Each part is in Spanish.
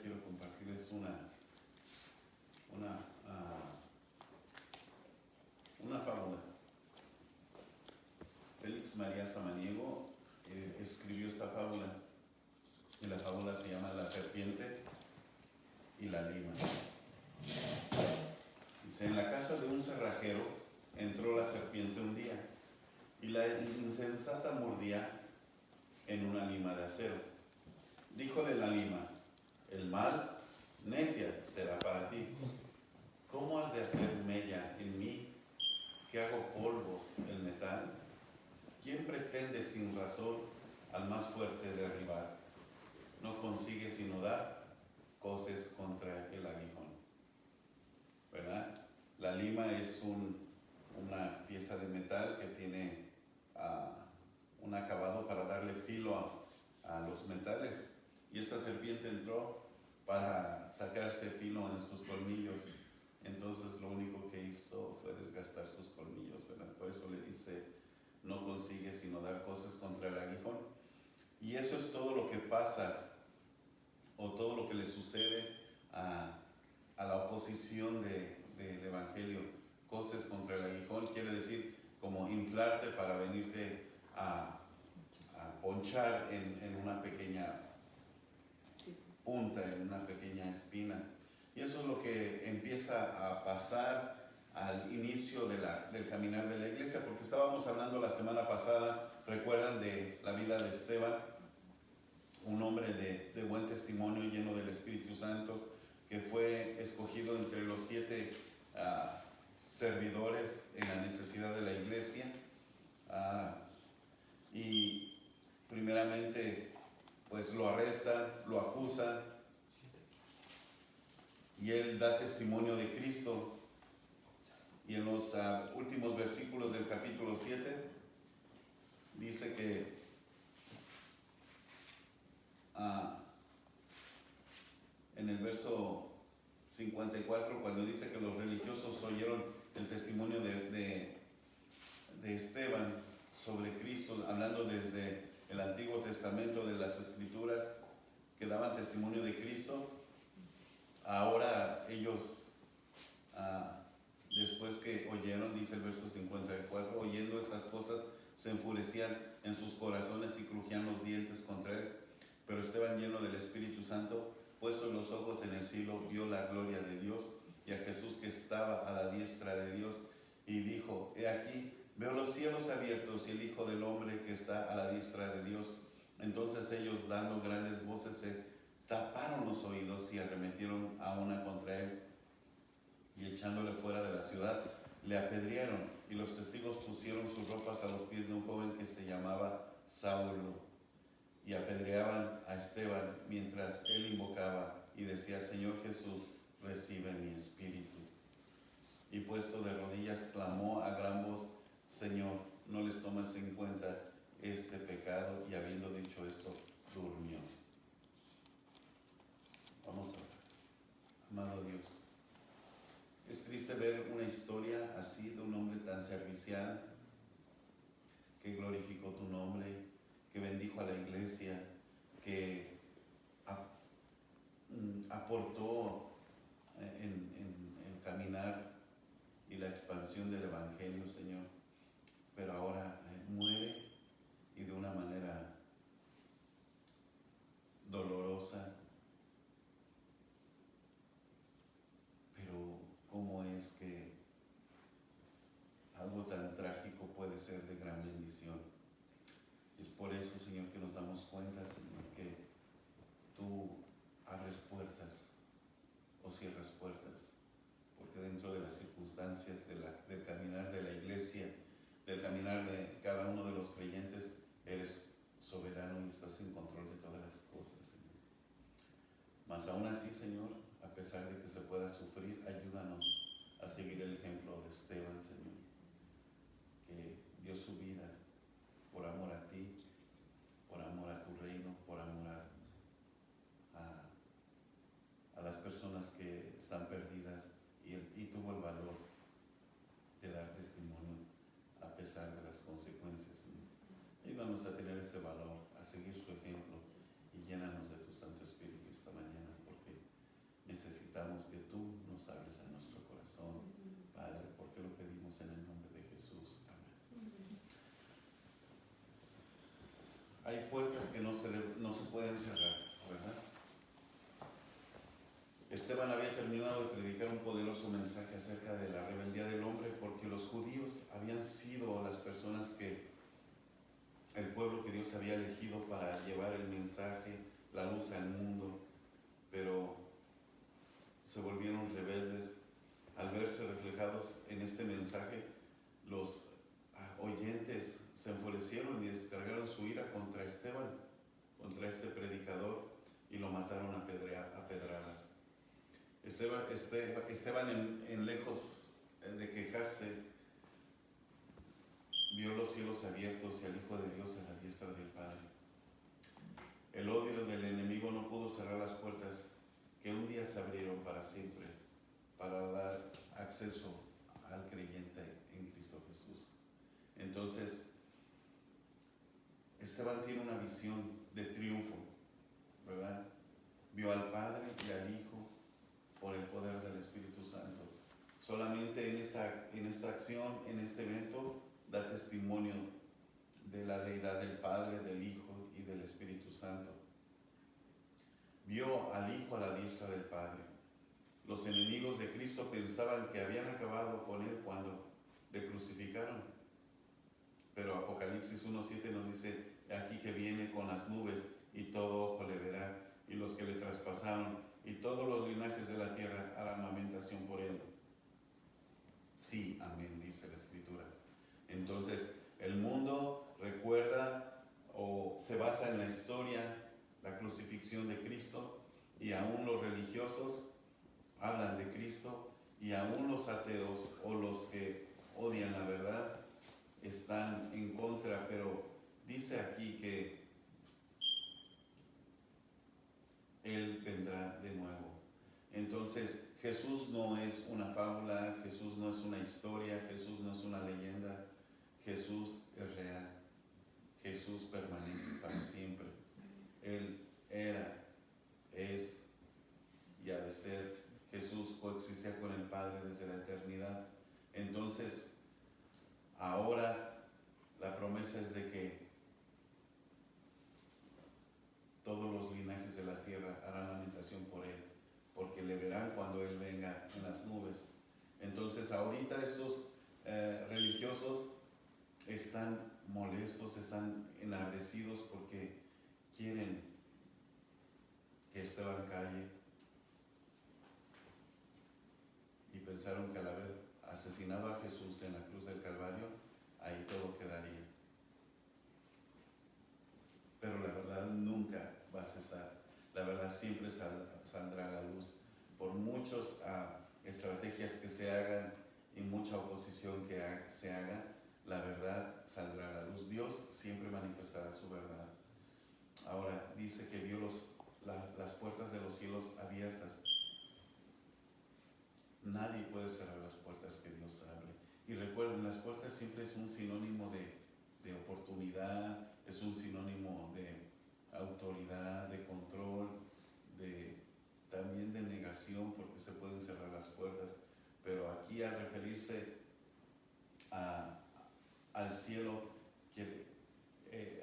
quiero compartirles una fábula. Félix María Samaniego escribió esta fábula, y la fábula se llama La serpiente y la lima. Dice: en la casa de un cerrajero entró la serpiente un día, y la insensata mordía en una lima de acero. Díjole la lima: el mal, necia, será para ti. ¿Cómo has de hacer mella en mí, que hago polvos el metal? ¿Quién pretende sin razón al más fuerte derribar? No consigue sino dar, coces contra el aguijón. ¿Verdad? La lima es una pieza de metal que tiene un acabado para darle filo a los metales. Y esa serpiente entró para sacarse filo en sus colmillos. Entonces lo único que hizo fue desgastar sus colmillos, ¿verdad? Por eso le dice: no consigue sino dar coces contra el aguijón. Y eso es todo lo que pasa, o todo lo que le sucede a la oposición del Evangelio. Coces contra el aguijón quiere decir como inflarte para venirte a ponchar en una pequeña punta, en una pequeña espina. Y eso es lo que empieza a pasar al inicio del caminar de la iglesia, porque estábamos hablando la semana pasada, recuerdan, de la vida de Esteban, un hombre de buen testimonio, lleno del Espíritu Santo, que fue escogido entre los 7 servidores en la necesidad de la iglesia. Y primeramente pues lo arrestan, lo acusan, y él da testimonio de Cristo. Y en los últimos versículos del capítulo 7 dice que en el verso 54, cuando dice que los religiosos oyeron el testimonio de Esteban sobre Cristo, hablando desde el Antiguo Testamento, de las Escrituras que daban testimonio de Cristo, ahora ellos, después que oyeron, dice el verso 54, oyendo estas cosas, se enfurecían en sus corazones y crujían los dientes contra él. Pero Esteban, lleno del Espíritu Santo, puesto los ojos en el cielo, vio la gloria de Dios y a Jesús que estaba a la diestra de Dios, y dijo: he aquí, veo los cielos abiertos y el Hijo del Hombre que está a la diestra de Dios. Entonces ellos, dando grandes voces, se taparon los oídos y arremetieron a una contra él, y echándole fuera de la ciudad, le apedrearon. Y los testigos pusieron sus ropas a los pies de un joven que se llamaba Saulo, y apedreaban a Esteban mientras él invocaba y decía: Señor Jesús, recibe mi espíritu. Y puesto de rodillas, clamó a gran voz: Señor, no les tomes en cuenta este pecado. Y habiendo dicho esto, durmió. Vamos a orar. Amado Dios, es triste ver una historia así de un hombre tan servicial, que glorificó tu nombre, que bendijo a la iglesia, que aportó en el caminar y la expansión del Evangelio, Señor, pero ahora muere, y de una manera dolorosa. Pero ¿cómo es que algo tan trágico puede ser de gran bendición? Es por eso, Señor, que nos damos cuenta, Señor, que tú abres puertas o cierras puertas, porque dentro de las circunstancias del caminar de la iglesia, del caminar de cada uno de los creyentes, eres soberano y estás en control de todas las cosas, Señor. Mas aún así, Señor, a pesar de que se pueda sufrir, ayúdanos a seguir el ejemplo de Esteban, Señor, que dio su vida por amor a ti, por amor a tu reino, por amor a las personas que están perdidas, y tuvo el valor de dar testimonio a pesar de las consecuencias, Señor. Ayúdanos a tener ese valor, a seguir su ejemplo, y llénanos de tu Santo Espíritu esta mañana, porque hay puertas que no se pueden cerrar, ¿verdad? Esteban había terminado de predicar un poderoso mensaje acerca de la rebeldía del hombre, porque los judíos habían sido las personas el pueblo que Dios había elegido para llevar el mensaje, la luz al mundo, pero se volvieron rebeldes. Al verse reflejados en este mensaje, los oyentes se enfurecieron y descargaron su ira contra Esteban, contra este predicador, y lo mataron a pedradas. Esteban en lejos de quejarse, vio los cielos abiertos y al Hijo de Dios a la diestra del Padre. El odio del enemigo no pudo cerrar las puertas que un día se abrieron para siempre, para dar acceso al creyente en Cristo Jesús. Entonces, Esteban tiene una visión de triunfo, ¿verdad? Vio al Padre y al Hijo por el poder del Espíritu Santo. Solamente en esta acción, en este evento, da testimonio de la deidad del Padre, del Hijo y del Espíritu Santo. Vio al Hijo a la diestra del Padre. Los enemigos de Cristo pensaban que habían acabado con él cuando le crucificaron. Pero Apocalipsis 1:7 nos dice, aquí que viene con las nubes y todo ojo le verá, y los que le traspasaron y todos los linajes de la tierra harán lamentación por él. Sí, amén, dice la Escritura. Entonces, el mundo recuerda o se basa en la historia, la crucifixión de Cristo, y aún los religiosos hablan de Cristo, y aún los ateos o los que odian la verdad están en contra, pero dice aquí que Él vendrá de nuevo. Entonces, Jesús no es una fábula, Jesús no es una historia, Jesús no es una leyenda, Jesús es real. Jesús permanece para siempre. Él era, es y ha de ser. Jesús coexistía con el Padre desde la eternidad. Entonces, ahora la promesa es de que todos los linajes de la tierra harán lamentación por Él, porque le verán cuando Él venga en las nubes. Entonces, ahorita estos religiosos están molestos, están enardecidos porque quieren que Esteban calle, y pensaron que al haber asesinado a Jesús en la cruz del Calvario, ahí todo quedaría. Pero la verdad nunca va a cesar. La verdad siempre saldrá a la luz. Por muchas estrategias que se hagan y mucha oposición que se haga, la verdad saldrá a la luz. Dios siempre manifestará su verdad. Ahora dice que vio las puertas de los cielos abiertas. Nadie puede cerrar las puertas que Dios abre. Y recuerden, las puertas siempre es un sinónimo de oportunidad, es un sinónimo de autoridad, de control, también de negación, porque se pueden cerrar las puertas. Pero aquí, al referirse al cielo, que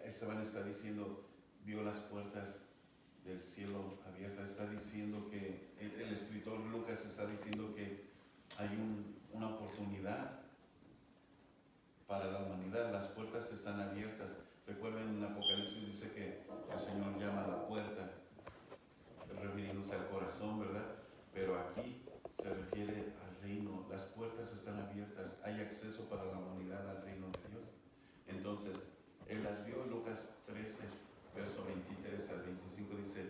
Esteban está diciendo, vio las puertas del cielo abiertas. Está diciendo que el escritor Lucas está diciendo que hay una oportunidad para la humanidad. Las puertas están abiertas. Recuerden, en Apocalipsis dice que el Señor llama a la puerta, refiriéndose al corazón, ¿verdad? Pero aquí se refiere al reino. Las puertas están abiertas, hay acceso para la humanidad al reino de Dios. Entonces, él las vio. Lucas 13, verso 23 al 25 dice,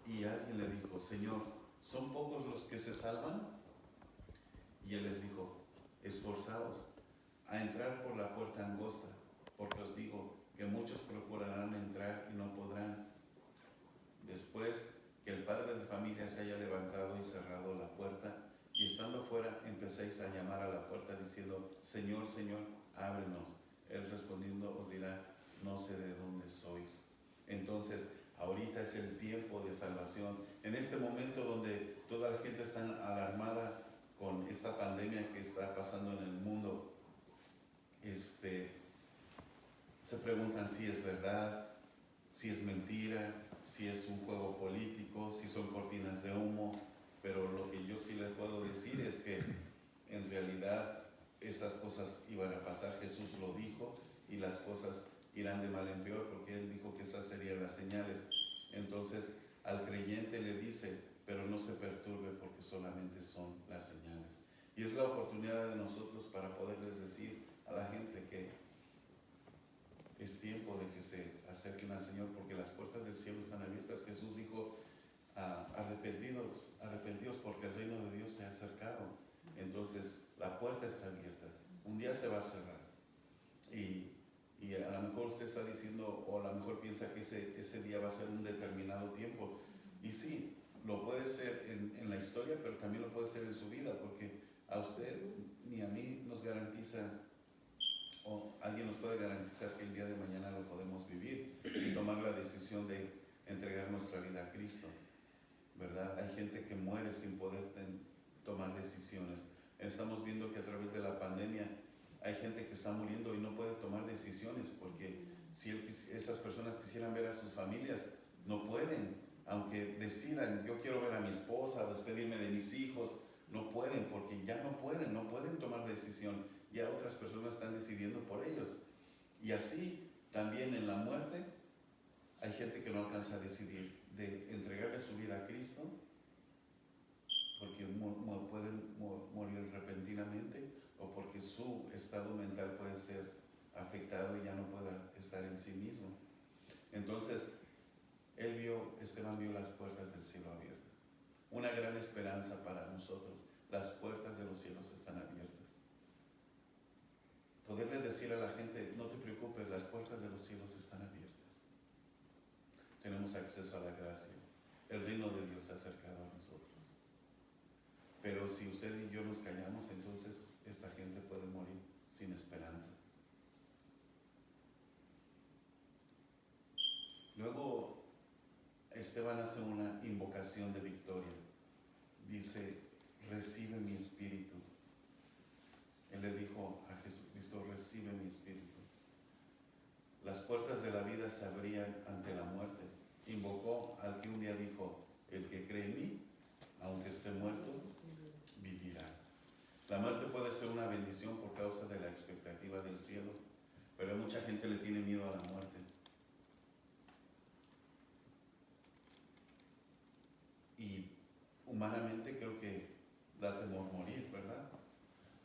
y alguien le dijo, Señor, ¿son pocos los que se salvan? Y él les dijo, esforzaos a entrar por la puerta angosta, porque os digo que muchos procurarán entrar y no podrán. Después que el padre de familia se haya levantado y cerrado la puerta, y estando fuera empecéis a llamar a la puerta diciendo, Señor, Señor, ábrenos. Él respondiendo os dirá, no sé de dónde sois. Entonces, ahorita es el tiempo de salvación. En este momento donde toda la gente está alarmada con esta pandemia que está pasando en el mundo, se preguntan si es verdad, si es mentira, si es un juego político, si son cortinas de humo, pero lo que yo sí les puedo decir es que en realidad estas cosas iban a pasar. Jesús lo dijo y las cosas irán de mal en peor porque Él dijo que estas serían las señales. Entonces al creyente le dice, pero no se perturbe porque solamente son las señales. Y es la oportunidad de nosotros para poderles decir a la gente que es tiempo de que se acerquen al Señor porque las puertas del cielo están abiertas. Jesús dijo, arrepentidos porque el reino de Dios se ha acercado. Entonces la puerta está abierta. Un día se va a cerrar. Y a lo mejor usted está diciendo, o a lo mejor piensa que ese día va a ser un determinado tiempo. Y sí, lo puede ser en la historia, pero también lo puede ser en su vida, porque a usted ni a mí nos garantiza, o alguien nos puede garantizar que el día de mañana lo podemos vivir y tomar la decisión de entregar nuestra vida a Cristo, ¿verdad? Hay gente que muere sin poder tomar decisiones. Estamos viendo que a través de la pandemia hay gente que está muriendo y no puede tomar decisiones porque si esas personas quisieran ver a sus familias, no pueden. Aunque decidan, yo quiero ver a mi esposa, despedirme de mis hijos, no pueden porque ya no pueden tomar decisión. Ya otras personas están decidiendo por ellos. Y así también en la muerte hay gente que no alcanza a decidir de entregarle su vida a Cristo porque pueden morir repentinamente o porque su estado mental puede ser afectado y ya no pueda estar en sí mismo. Entonces, Esteban vio las puertas del cielo abiertas. Una gran esperanza para nosotros. Las puertas de los cielos están abiertas. Poderle decir a la gente, no te preocupes, las puertas de los cielos están abiertas. Tenemos acceso a la gracia. El reino de Dios se ha acercado a nosotros. Pero si usted y yo nos callamos, entonces esta gente puede morir sin esperanza. Luego, Esteban hace una invocación de victoria. Dice, recibe mi espíritu. Él le dijo a Jesucristo, recibe mi espíritu. Las puertas de la vida se abrían ante la muerte. Invocó al que un día dijo, el que cree en mí, aunque esté muerto, vivirá. La muerte puede ser una bendición por causa de la expectativa del cielo, pero mucha gente le tiene miedo a la muerte. Y humanamente creo que da temor morir, ¿verdad?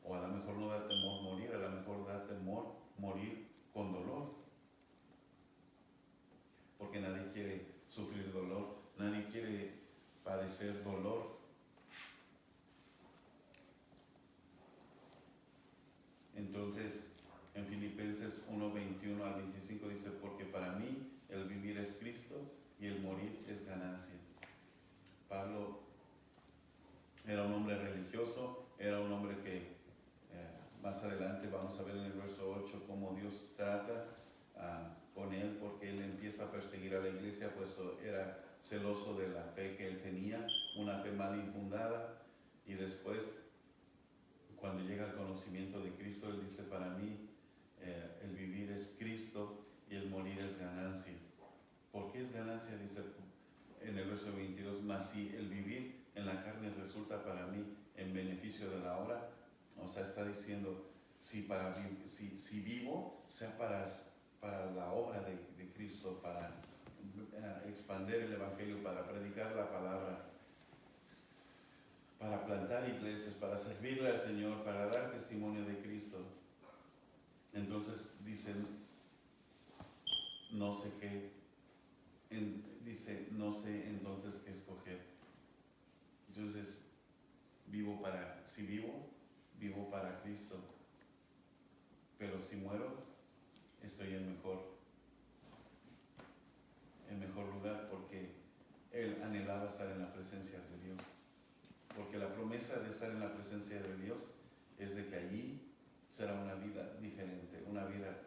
O a lo mejor no da temor morir, a lo mejor da temor morir con dolor. Porque nadie quiere sufrir dolor, nadie quiere padecer dolor. Entonces, en Filipenses 1:21 al 25 dice, porque para mí el vivir es Cristo y el morir es ganancia. Pablo era un hombre religioso, era un hombre que más adelante vamos a ver en el verso 8 cómo Dios trata con él, porque él empieza a perseguir a la iglesia, pues era celoso de la fe que él tenía, una fe mal infundada, y después cuando llega al conocimiento de Cristo, él dice, para mí el vivir es Cristo y el morir es ganancia. ¿Por qué es ganancia? Dice en el verso 22, mas si el vivir en la carne resulta para mí en beneficio de la obra, o sea, está diciendo, si vivo, sea para la obra de Cristo, para expandir el Evangelio, para predicar la palabra, para plantar iglesias, para servirle al Señor, para dar testimonio de Cristo. Entonces dicen, no sé qué, no sé entonces qué escoger. Entonces, si vivo para Cristo, pero si muero, estoy en mejor lugar, porque él anhelaba estar en la presencia de Dios. Porque la promesa de estar en la presencia de Dios es de que allí será una vida diferente, una vida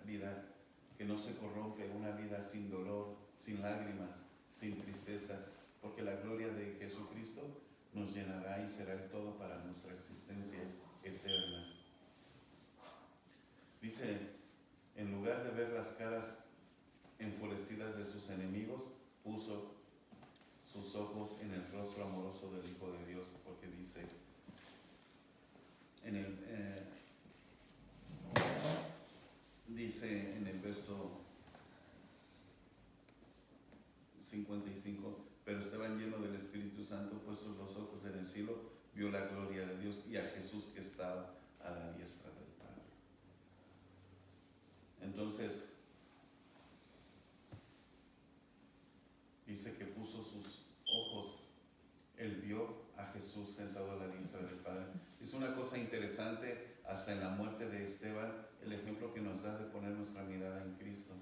que no se corrompe, una vida sin dolor, sin lágrimas, sin tristeza, porque la gloria de Jesucristo nos llenará y será el todo para nuestra existencia eterna. Dice En lugar de ver las caras enfurecidas de sus enemigos, puso sus ojos en el rostro amoroso del Hijo de Dios, porque dice dice en el verso 55, pero Esteban, lleno del Espíritu Santo, puestos los ojos en el cielo, vio la gloria de Dios y a Jesús que estaba a la diestra del Padre. Entonces, dice que puso sus ojos, él vio a Jesús sentado a la diestra del Padre. Es una cosa interesante, hasta en la muerte de Esteban, el ejemplo que nos da de poner nuestra mirada en Cristo.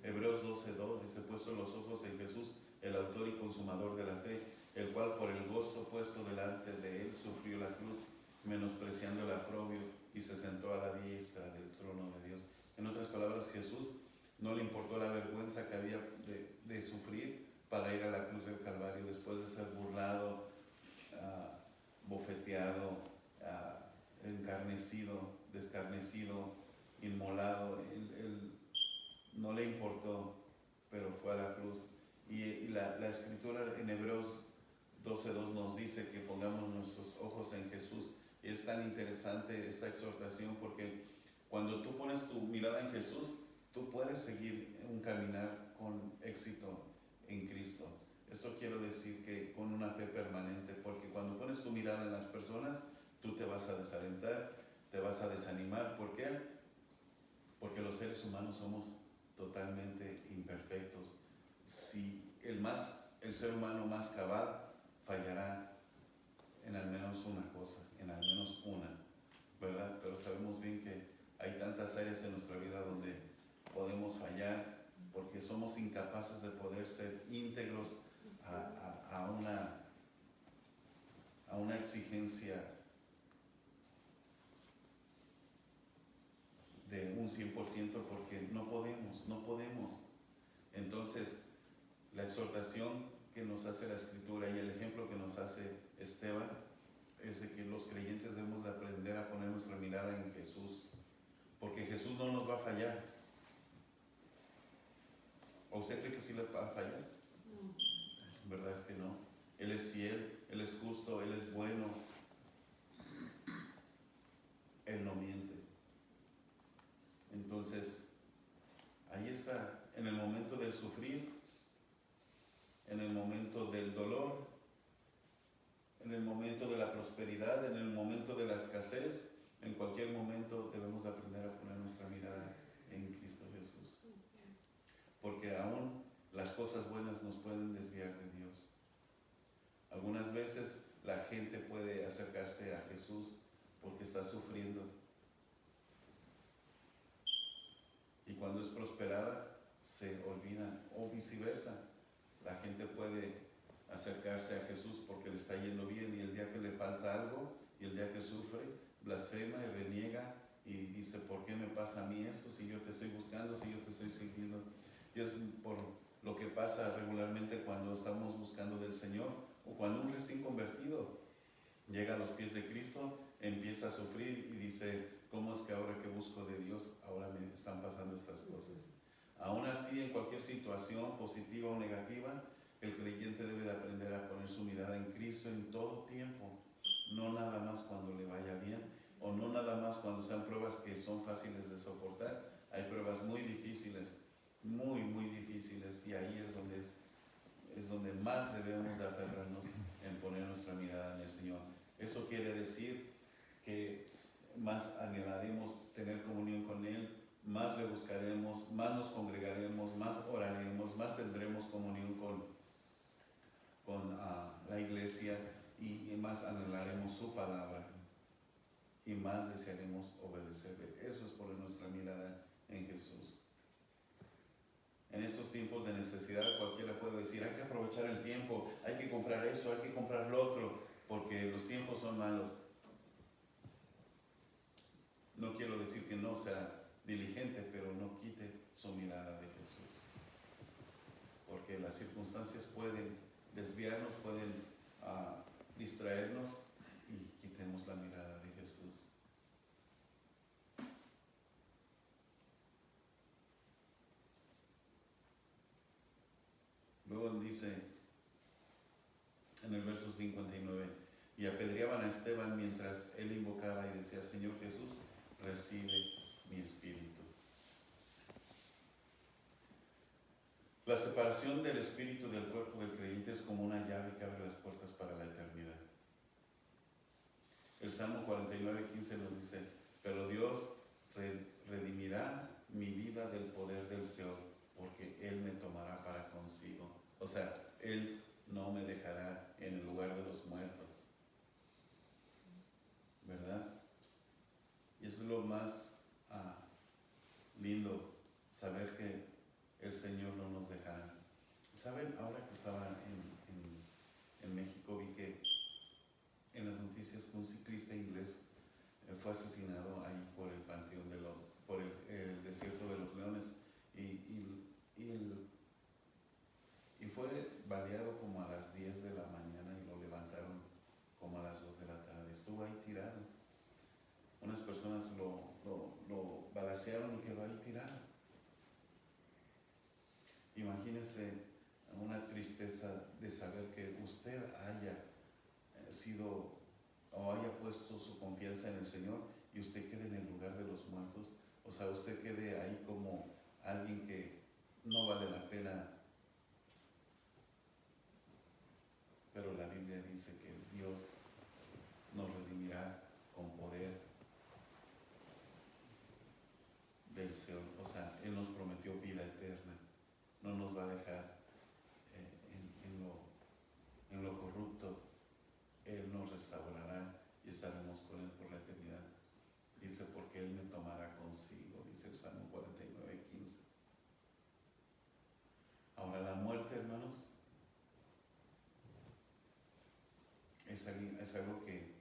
Hebreos 12:2 dice, puesto los ojos en Jesús, el autor y consumador de la fe, el cual por el gozo puesto delante de él sufrió la cruz, menospreciando el oprobio, y se sentó a la diestra del trono de Dios. En otras palabras, Jesús no le importó la vergüenza que había de sufrir para ir a la cruz del Calvario después de ser burlado, bofeteado, encarnecido, descarnecido, inmolado. Él no le importó, pero fue a la cruz. Y la escritura en Hebreos 12:2 nos dice que pongamos nuestros ojos en Jesús. Y es tan interesante esta exhortación porque cuando tú pones tu mirada en Jesús, tú puedes seguir un caminar con éxito en Cristo. Esto quiero decir que con una fe permanente, porque cuando pones tu mirada en las personas, tú te vas a desalentar, te vas a desanimar. ¿Por qué? Porque los seres humanos somos totalmente imperfectos. Si el ser humano más cabal fallará en al menos una cosa, en al menos una, ¿verdad? Pero sabemos bien que hay tantas áreas en nuestra vida donde podemos fallar porque somos incapaces de poder ser íntegros a una exigencia de un 100% porque no podemos. Entonces, la exhortación que nos hace la Escritura y el ejemplo que nos hace Esteban es de que los creyentes debemos de aprender a poner nuestra mirada en Jesús, porque Jesús no nos va a fallar. ¿O usted cree que sí le va a fallar? No. ¿Verdad que no? Él es fiel, Él es justo, Él es bueno, Él no miente. Entonces, ahí está, en el momento del sufrir, en el momento del dolor, en el momento de la prosperidad, en el momento de la escasez, en cualquier momento debemos de aprender a poner nuestra mirada en Cristo Jesús. Porque aún las cosas buenas nos pueden desviar de Dios. Algunas veces la gente puede acercarse a Jesús porque está sufriendo. Y cuando es prosperada, se olvidan, o viceversa. La gente puede acercarse a Jesús porque le está yendo bien y el día que le falta algo y el día que sufre, blasfema y reniega y dice, ¿por qué me pasa a mí esto si yo te estoy buscando, si yo te estoy sirviendo? Y es por lo que pasa regularmente cuando estamos buscando del Señor o cuando un recién convertido llega a los pies de Cristo, empieza a sufrir y dice, ¿cómo es que ahora que busco de Dios, ahora me están pasando estas cosas? Aún así, en cualquier situación, positiva o negativa, el creyente debe de aprender a poner su mirada en Cristo en todo tiempo, no nada más cuando le vaya bien, o no nada más cuando sean pruebas que son fáciles de soportar. Hay pruebas muy difíciles, muy, muy difíciles, y ahí es donde más debemos de aferrarnos en poner nuestra mirada en el Señor. Eso quiere decir que más anhelaremos tener comunión con Él, más le buscaremos, más nos congregaremos, más oraremos, más tendremos comunión con la iglesia y más anhelaremos su palabra y más desearemos obedecerle. Eso es poner nuestra mirada en Jesús. En estos tiempos de necesidad cualquiera puede decir, hay que aprovechar el tiempo, hay que comprar esto, hay que comprar lo otro, porque los tiempos son malos. No quiero decir que no sea diligente, pero no quite su mirada de Jesús. Porque las circunstancias pueden desviarnos, pueden distraernos y quitemos la mirada de Jesús. dice en el verso 59, y apedreaban a Esteban mientras él invocaba y decía, Señor Jesús, recibe mi espíritu. La separación del espíritu del cuerpo del creyente es como una llave que abre las puertas para la eternidad. El Salmo 49:15 nos dice, pero Dios redimirá mi vida del poder del Seol, porque Él me tomará para consigo. O sea, Él no me dejará en el lugar de los muertos. ¿Verdad? Y eso es lo más lindo, saber que el Señor no nos dejará. ¿Saben? Ahora que estaba en México, vi que en las noticias que un ciclista inglés fue asesinado ahí por el Panteón por el desierto de los Leones y fue baleado como a las 10 de la mañana y lo levantaron como a las 2 de la tarde. Estuvo ahí tirado. Unas personas lo balacearon y quedó ahí tirado. Imagínese una tristeza de saber que usted haya sido o haya puesto su confianza en el Señor y usted quede en el lugar de los muertos. O sea, usted quede ahí como alguien que no vale la pena. Pero la Biblia dice que Dios nos redimirá con poder del Seol. O sea, Él nos prometió vida eterna. No nos va a dejar en lo corrupto. Él nos restaurará y estaremos con Él por la eternidad. Dice, porque Él me tomará consigo, dice el Salmo 49:15. Ahora, la muerte, hermanos, es algo que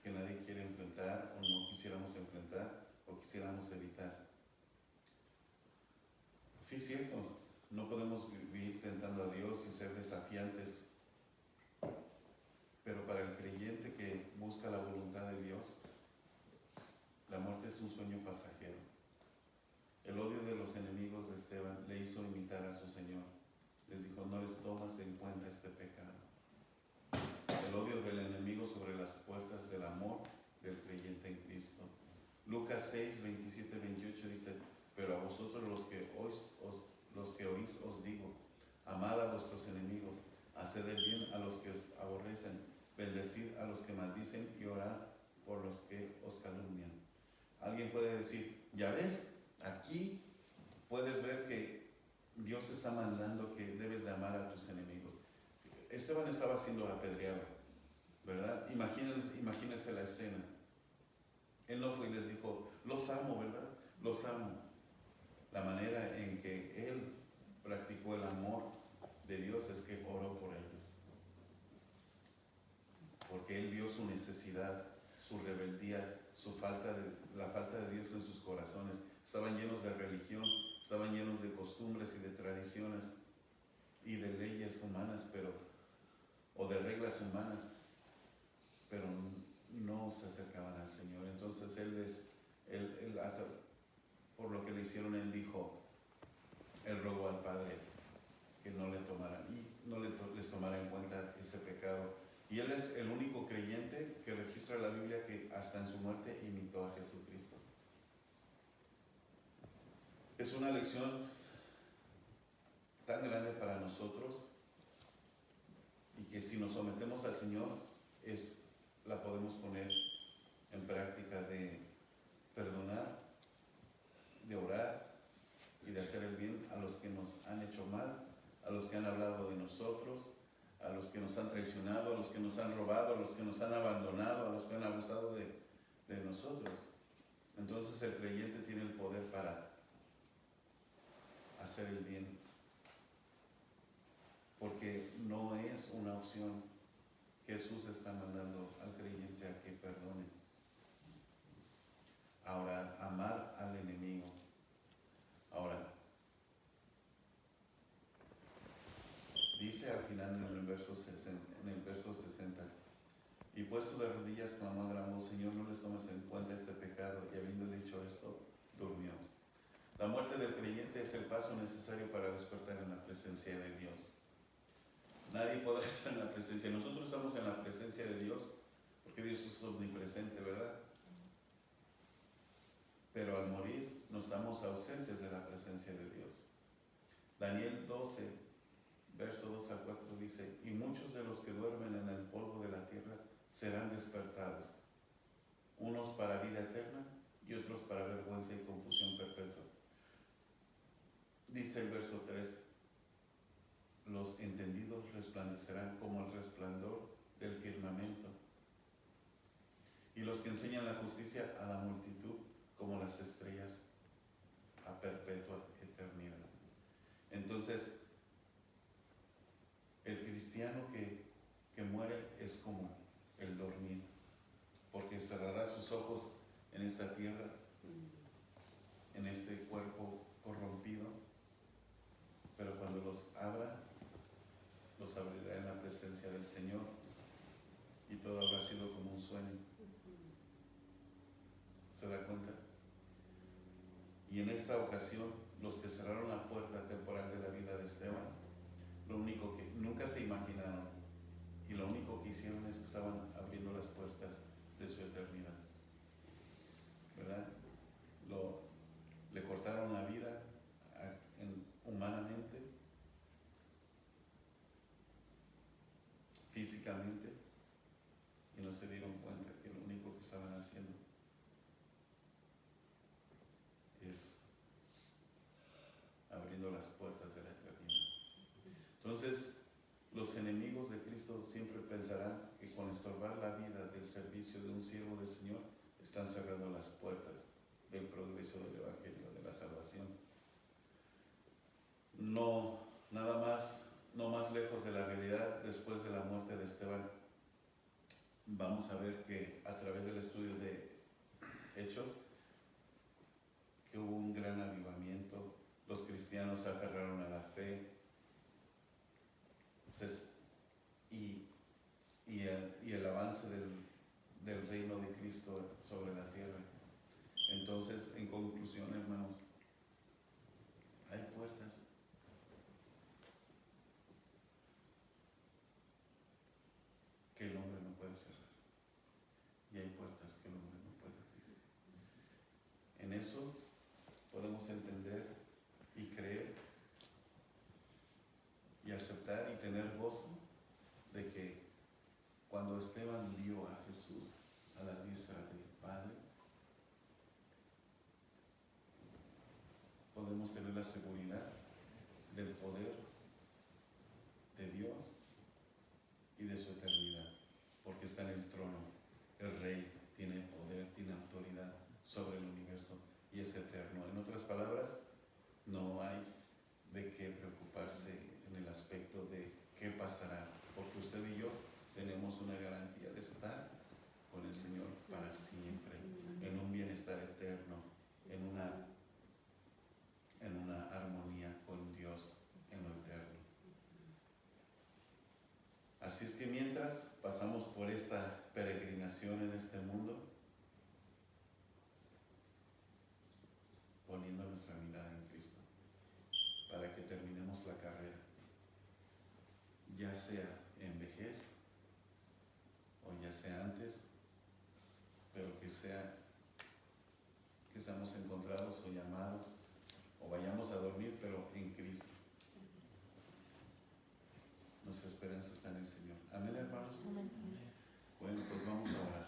nadie quiere enfrentar o no quisiéramos enfrentar o quisiéramos evitar. Sí, es cierto, no podemos vivir tentando a Dios y ser desafiantes, pero para el creyente que busca la voluntad de Dios, la muerte es un sueño pasajero. El odio de los enemigos de Esteban le hizo imitar a su Señor. Les dijo, no les tomas en cuenta este pecado. El odio del enemigo sobre las puertas del amor del creyente en Cristo. Lucas 6, 27, 28 dice, pero a vosotros los que oís os digo, amad a vuestros enemigos, haced el bien a los que os aborrecen, bendecid a los que maldicen y orad por los que os calumnian. Alguien puede decir, ya ves, aquí puedes ver que Dios está mandando que debes de amar a tus enemigos. Esteban estaba siendo apedreado, ¿verdad? Imagínense la escena. Él no fue y les dijo, los amo, ¿verdad? Los amo. La manera en que él practicó el amor de Dios es que oró por ellos. Porque él vio su necesidad, su rebeldía, la falta de Dios en sus corazones. Estaban llenos de religión, estaban llenos de costumbres y de tradiciones y de leyes humanas, o de reglas humanas, pero no se acercaban al Señor. Entonces él por lo que le hicieron, él rogó al Padre que no les tomara en cuenta ese pecado. Y él es el único creyente que registra la Biblia que hasta en su muerte imitó a Jesucristo. Es una lección tan grande para nosotros y que si nos sometemos al Señor la podemos poner en práctica, de perdonar, de orar y de hacer el bien a los que nos han hecho mal, a los que han hablado de nosotros, a los que nos han traicionado, a los que nos han robado, a los que nos han abandonado, a los que han abusado de nosotros. Entonces el creyente tiene el poder para hacer el bien, porque no es una opción. Jesús está mandando al creyente a que perdone. Ahora, amar al enemigo. Ahora, dice al final en el verso 60, y puesto de rodillas clamó a gran voz, Señor, no les tomes en cuenta este pecado, y habiendo dicho esto, durmió. La muerte del creyente es el paso necesario para despertar en la presencia de Dios. Nadie podrá estar en la presencia. Nosotros estamos en la presencia de Dios, porque Dios es omnipresente, ¿verdad? Pero al morir no estamos ausentes de la presencia de Dios. Daniel 12, verso 2 al 4 dice: y muchos de los que duermen en el polvo de la tierra serán despertados, unos para vida eterna y otros para vergüenza y confusión perpetua. Dice el verso 3: los entendidos resplandecerán como el resplandor del firmamento, y los que enseñan la justicia a la multitud como las estrellas a perpetua eternidad. Entonces, el cristiano que muere es como el dormir, porque cerrará sus ojos en esta tierra, en este cuerpo corrompido, pero cuando los abra, los abrirá en la presencia del Señor, y todo habrá sido como un sueño. ¿Se da cuenta? Y en esta ocasión, los que cerraron la puerta temporal de la vida de Esteban, lo único que nunca se imaginaron y lo único que hicieron es que estaban abriendo las puertas de su eternidad, ¿verdad? Le cortaron la vida humanamente, físicamente, y no se dieron cuenta que lo único que estaban haciendo es abriendo las puertas de la eternidad. Entonces, los enemigos de Cristo siempre pensarán que con estorbar la vida del servicio de un siervo del Señor están cerrando las puertas del progreso del Evangelio, de la salvación. No más lejos de la realidad, después de la muerte de Esteban, vamos a ver que a través del estudio de Hechos, que hubo un gran avivamiento, los cristianos se aferraron a la fe, y el avance del reino de Cristo sobre la tierra. Entonces, en conclusión, hermanos, hay puertas que el hombre no puede cerrar, y hay puertas que el hombre no puede abrir. En eso podemos entender y creer y aceptar y tener gozo de que cuando Esteban vio a Jesús a la diestra del Padre, podemos tener la seguridad del poder de Dios y de su eternidad, porque está en el trono. El Rey tiene poder, tiene autoridad sobre el universo y es eterno. En otras palabras, no hay de qué preocuparse en el aspecto de qué pasará, porque usted y yo tenemos una garantía de estar con el Señor para siempre, en un bienestar eterno, en una armonía con Dios en lo eterno. Así es que mientras pasamos por esta peregrinación en este mundo, poniendo nuestra mirada en Cristo, para que terminemos la carrera, ya sea en vejez o ya sea antes, pero que seamos encontrados o llamados o vayamos a dormir, pero en Cristo. Nuestra esperanza está en el Señor. Amén, hermanos. Amén. Bueno, pues vamos a orar.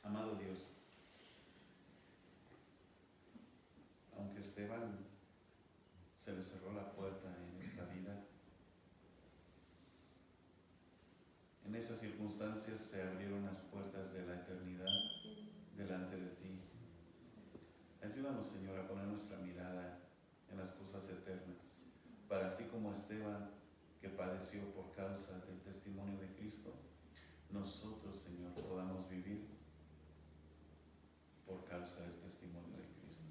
Amado Dios, aunque Esteban se le cerró la puerta en esta vida, en esas circunstancias se abrieron las puertas de la eternidad delante de ti. Ayúdanos, Señor, a poner nuestra mirada en las cosas eternas, para así como Esteban, que padeció por causa del testimonio de Cristo, nosotros, Señor, podamos vivir por causa del testimonio de Cristo.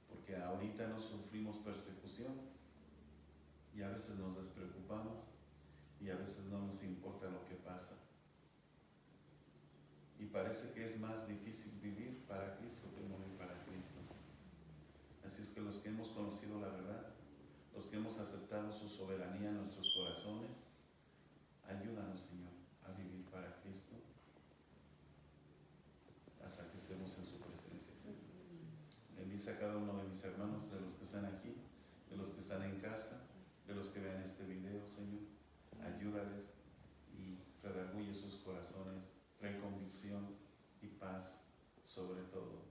Porque ahorita no sufrimos persecución y a veces nos despreocupamos y a veces no nos importa lo que pasa. Y parece que es más difícil vivir para Cristo que morir para Cristo. Así es que los que hemos conocido la verdad, los que hemos aceptado su soberanía en nuestros corazones. Ayúdanos, Señor, a vivir para Cristo hasta que estemos en su presencia, Señor. Bendice a cada uno de mis hermanos, de los que están aquí, de los que están en casa, de los que vean este video, Señor. Ayúdales y redarguye sus corazones, trae convicción y paz sobre todo.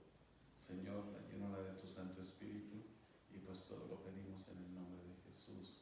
Señor, llénala de tu Santo Espíritu y pues todo lo pedimos en el nombre de Jesús.